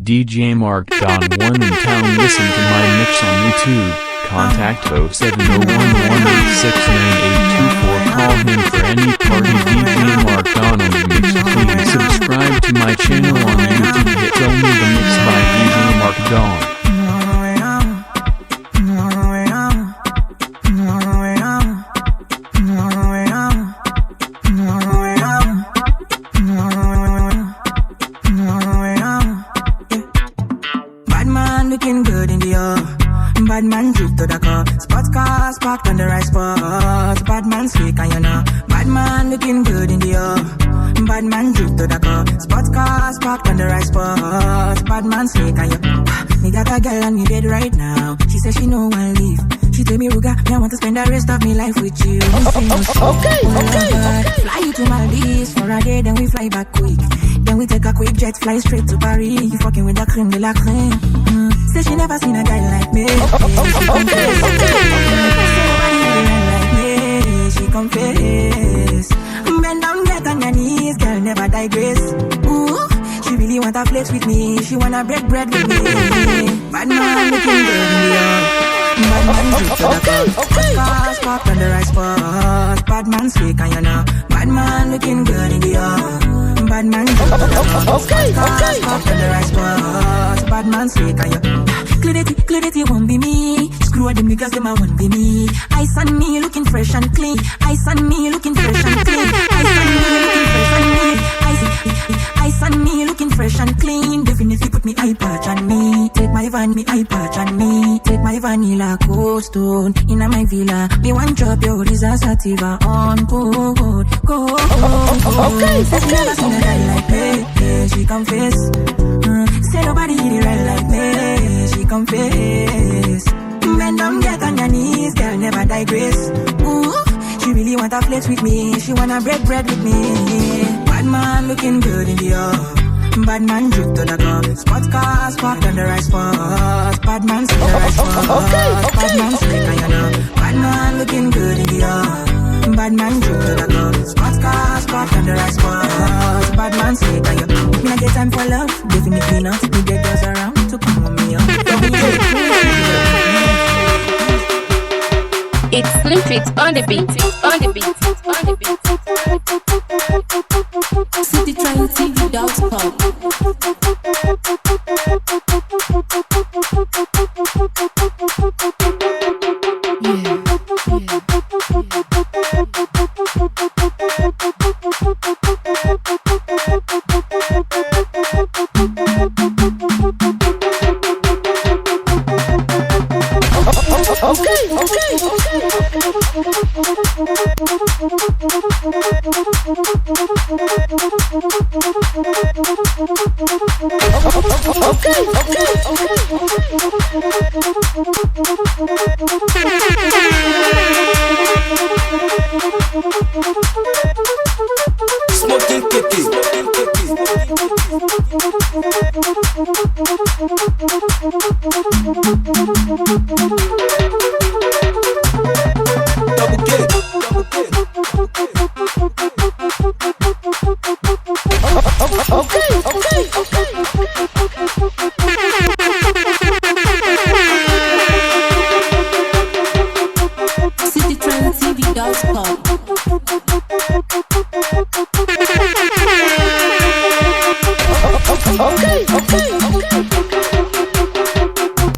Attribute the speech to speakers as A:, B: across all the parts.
A: DJ Mark Don 1 in town. Listen to my mix on YouTube. Contact 0701-186-9824. Call him for any party. DJ Mark Don on the mix. Please subscribe to my channel on YouTube. Hit only the mix by DJ Mark Don.
B: Bad man drift to the car. Sports cars parked on the right spot. Bad man slick and you know. Bad man looking good in the air. Bad man drift to the car. Sports cars parked on the right spot. Bad man slick and you. Me got a girl on me bed right now. She says she no one leave. She tell me, Ruga, I want to spend the rest of me life with you. Okay. Fly you to Maldives for a day, then we fly back quick. Then we take a quick jet, fly straight to Paris. You fucking with the creme de la creme. Say she never seen a guy like me. She confess. Bend down, get on your knees, girl, never digress. Ooh, she really want to flex with me. She wanna break bread with me. Bad man looking good in the air. Bad man drift to the car. Cars parked on the right spot. Bad man slick and you know. Bad man looking good in the air. Bad man drift to the car. Cars parked on the right spot. Bad man slick and you. Clarity won't be me. Screw them niggas, them I won't be me. Ice on me looking fresh and clean. Ice on me looking fresh and clean. Ice on me looking fresh and clean. Ice on me looking fresh and clean. Definitely put me eye patch on me. Take my van, me eye patch on me. Take my vanilla cold stone inna my villa. Me one drop your Risa Sativa on cold. Okay. Say she never seen a guy like me. She confess. Say nobody hit it right like me. She confess. Bend down, get on your knees, girl, never digress. Ooh, she really want to flex with me. She wanna break bread with me. Bad man looking good in the air. Bad man drift to the car. Sports cars parked on the right spot. Bad man see the right spot. Bad man slick and you know. Bad man looking good in the air. Bad man drift to the car. Sports cars parked on the right spot. Bad man slick and you know. Me not get time for love, definitely not. Me get girls around to come on me up.
C: It's Slim Fit on the beat, on the beat, on the beat. CityTrialTV.com.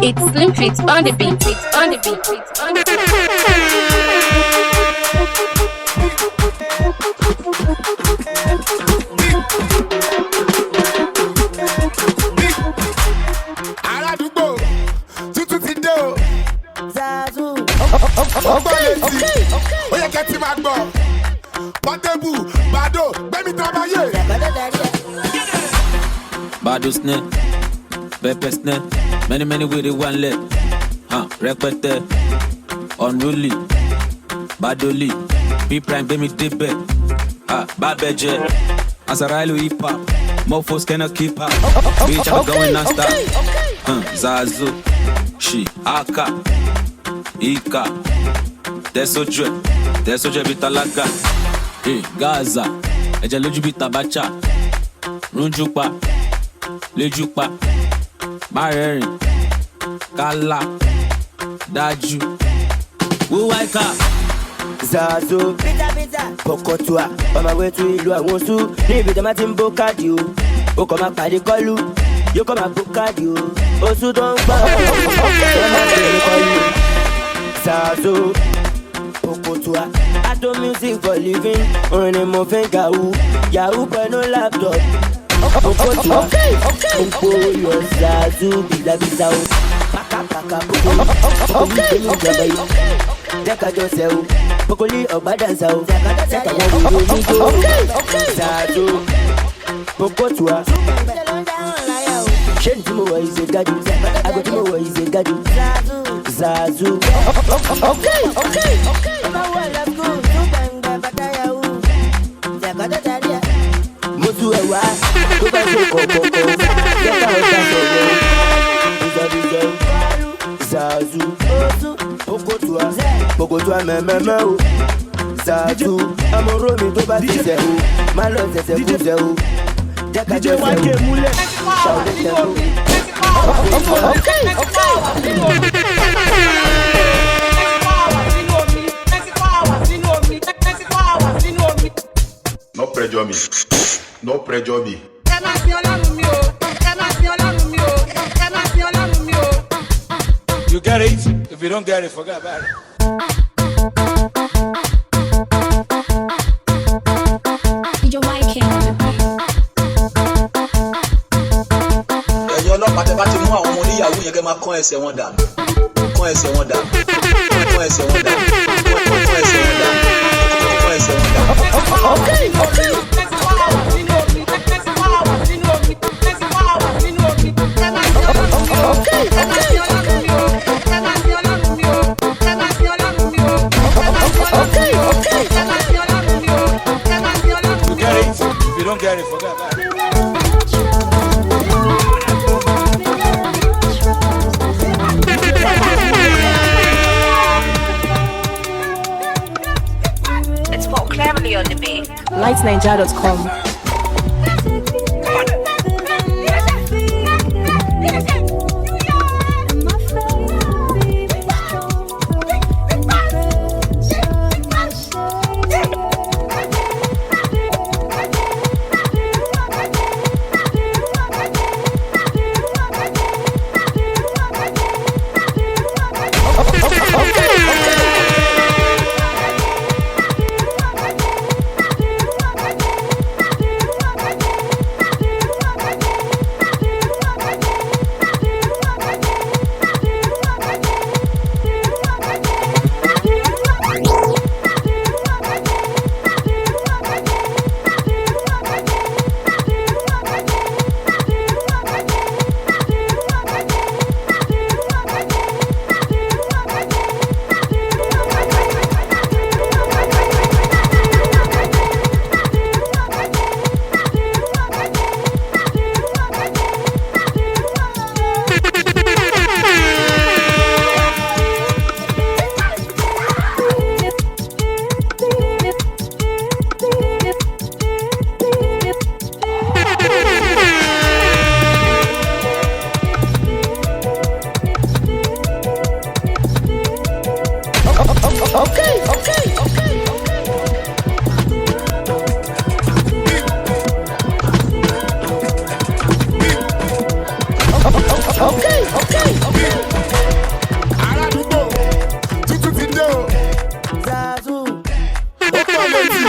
C: It's Slim Fit on the beat, on the beat, on the beat.
D: Aládùúgbò tuntun ti dé o.
B: Zazu.
D: Ọgbọ́n létí, ó yẹ kẹ́ ti máa gbọ́. Pọ́tébù, Bàdó, gbẹ́mí tán báyé.
E: Bado snare, pepper snare, many with it one leg. Repete, unruly, Badoli, B prime, baby dip it. Babeje, Azarailu hip hop, mofos cannot keep up. Bitch, I'm going non-stop. Zazu, she, Aka, Ika, Desoje Bitalaga, Gaza, Ejaluju Bitabacha, Runjupa, Lejupa, má rẹ́rìn, kálá, dájú. Wúwá ìka.
F: Zazo, Pokotua, on my way to ìlú àwọn Oṣù. Ní ibi tí a máa ti ń bó káàdì o. Ó kàn máa pàdé kọ́lù, yóò kàn máa bó káàdì o. Oṣù tó ń gbọ́, wọ́n máa bẹ̀rẹ̀ kọ́lù. Zazo, Pokotua, I do music for living. Orin ni mo fi ń gàwú, Yahoo pẹ̀lú laptop. Pokotua, Popo yọ Zazo, bìlàbìlà o. Pàkàpàkà Popo, Popo ìjọba yìí. Jẹ́kájọ́ sẹ́ o, Pokoli ọ̀gbádànsá o, Sẹ́kàwọ́ wúwo níjó, Zazo, Pokotua. Ṣé ní tí mo wọ̀ ìṣe gádùn? Àgọ́ tí mo wọ̀ ìṣe gádùn? Zazo. Mo tú ẹ̀ wá, tó bá ṣe kọ̀ọ̀kọ̀ọ̀kọ̀, jẹ́ká ọ̀gá sọ̀rọ̀, ìjọ̀bìjọ̀, Zazo. Pokotua mẹ́mẹ́mẹ́ o. Zazo, amoro mi tó bá ti sẹ́ o. Má lọ sẹ̀sẹ̀ kú sẹ́ o. Jẹ́kájọ́ sẹ́ o. Ṣàwọ́dẹ̀ sẹ́ o.
D: No pressure me. No pressure me.
G: You get it? If you don't get it, forget about it.
H: DJ YK on the beat.
I: Ẹ̀yin ọlọ́pàá tẹ́ bá ti mú àwọn ọmọ oníyàwó yẹn kẹ́ máa kán ẹsẹ̀ wọn dànù. Kán ẹsẹ̀ wọn dànù. Kán ẹsẹ̀ wọn dànù. Kán ẹsẹ̀ wọn dànù. Kán ẹsẹ̀ wọn dànù.
G: You get it? If you don't get it, forget about it.
C: It's more cleverly on the beat.
J: lightnigeria.com.
D: Aládùúgbò tuntun ti dé o.
F: Zazo,
D: Ó pọ̀ létí.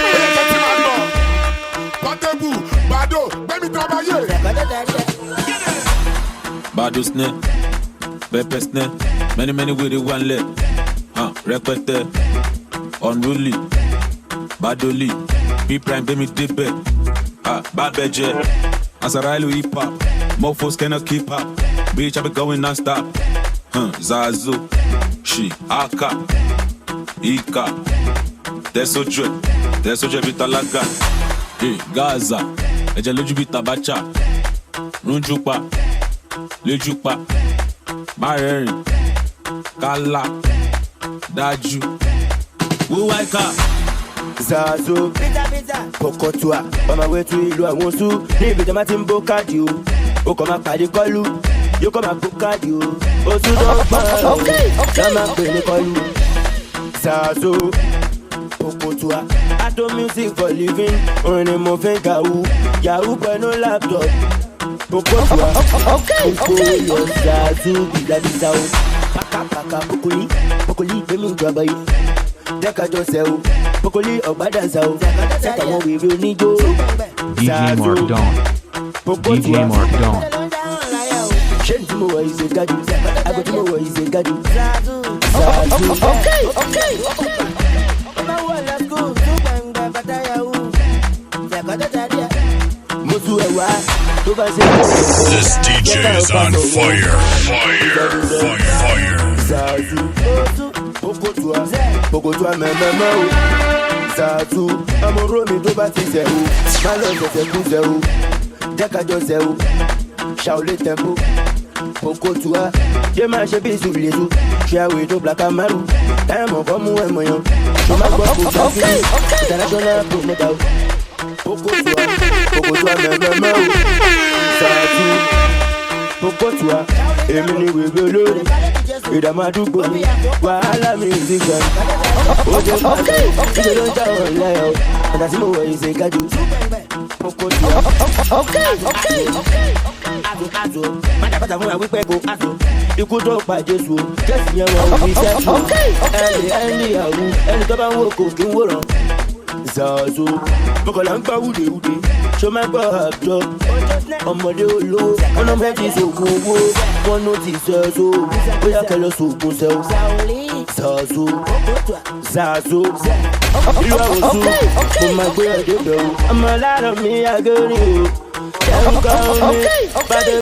D: Ó yẹ kẹ́ tí máa gbọ́. Pọ́tébù, Bàdó, gbẹ́mí tó bá yé.
E: Bado snare, pepper snare, many with it one leg. Rẹpẹtẹ, unruly, Badoli, B-Prime, Bemi Dibbe, Babeje, Azarailu hip hop, mofos cannot keep up. Bitch, I be going non-stop. Zazo, She, Aka, Ika, Desoje Vitalaga, Gaza, Ejeluju Bitabacha, Runjupa, Lejupa, Mareri, Kala, Dájú, Wúwáìkà.
F: Zazo, Pokotua, on my way to ìlú àwọn Oṣù. Ní ibi tí a máa ti ń bó káàdì o. Ó ó kọ́ máa pàdé kọ́lù yóò kọ́ máa bó káàdì o oṣù tó ń pa ọ́ lọ́ máa pè ní kọ́lù Zazo Okotua Ato music for living orin ni mo fi ń kàwú yahoo pẹ̀lú laptop Okotua Okoyo Zazo bìlàbìsà o pàkàpàkà Bokoli gbẹ̀mí ìjọba yìí jẹ́kájọ́ sẹ́ o Bokoli ọ̀gbádàsá o sẹ́ka wọn wèrè oníjó
A: DJ Mark Dawn. DJ Mark Dawn.
F: ṣé ní tí mo wọ̀ yìí ṣe gájú àgọ́ tí mo wọ̀ yìí ṣe gájú Zazo.
J: This DJ is on fire.
F: Zazo Okotua mẹ́mẹ́mẹ́ o Zazo amúró mi tó bá ti zẹ̀ o má lọ ṣẹ̀ṣẹ̀ kú zẹ̀ o jẹ́kájọ́ zẹ̀ o ṣàwọlé tẹ̀kú Okotua ṣé máa ṣe bí ìsúlẹ̀sù ṣe àwẹ̀ tó Black Amaru ẹ̀mọ̀ kọ́ mú ẹ̀mọ̀ yan ṣe máa gbọ́ kó ṣàkíyè international promoter Okotua mẹ́mẹ́mẹ́ o Zazo Okotua èmi ni wèwè olórí ìdààmú àdúgbò mi wàhálà mi ì sí gan ó jẹ́ pàṣẹ ìṣe ló ń já wọn lẹ́yọ̀ ọ̀nà tí mo wọ̀ yìí ṣe gájú Okotua azo pátápátá fún wa wípé kò azo ikú tó pa Jésù Jésù yẹn wọn ò fi sẹ́kù ẹni ìyàwó ẹni tó bá ń wò kò kí ń wòran Zazo mọ̀kànlá ń gbá wúdewúde ṣó máa gbọ́ àjọ ọmọdé olówó wọn náà fẹ́ ti ṣògùn owó wọn ló ti Zazo bóyá kẹlẹ́ ṣògùn sẹ́wọ́ Zazo ìlú àwòsùn mo máa gbé ẹ̀dẹ́ bẹ̀rù ọmọ láàárọ̀ mi àgẹ́rì o ẹ̀rù kan mi bàdé.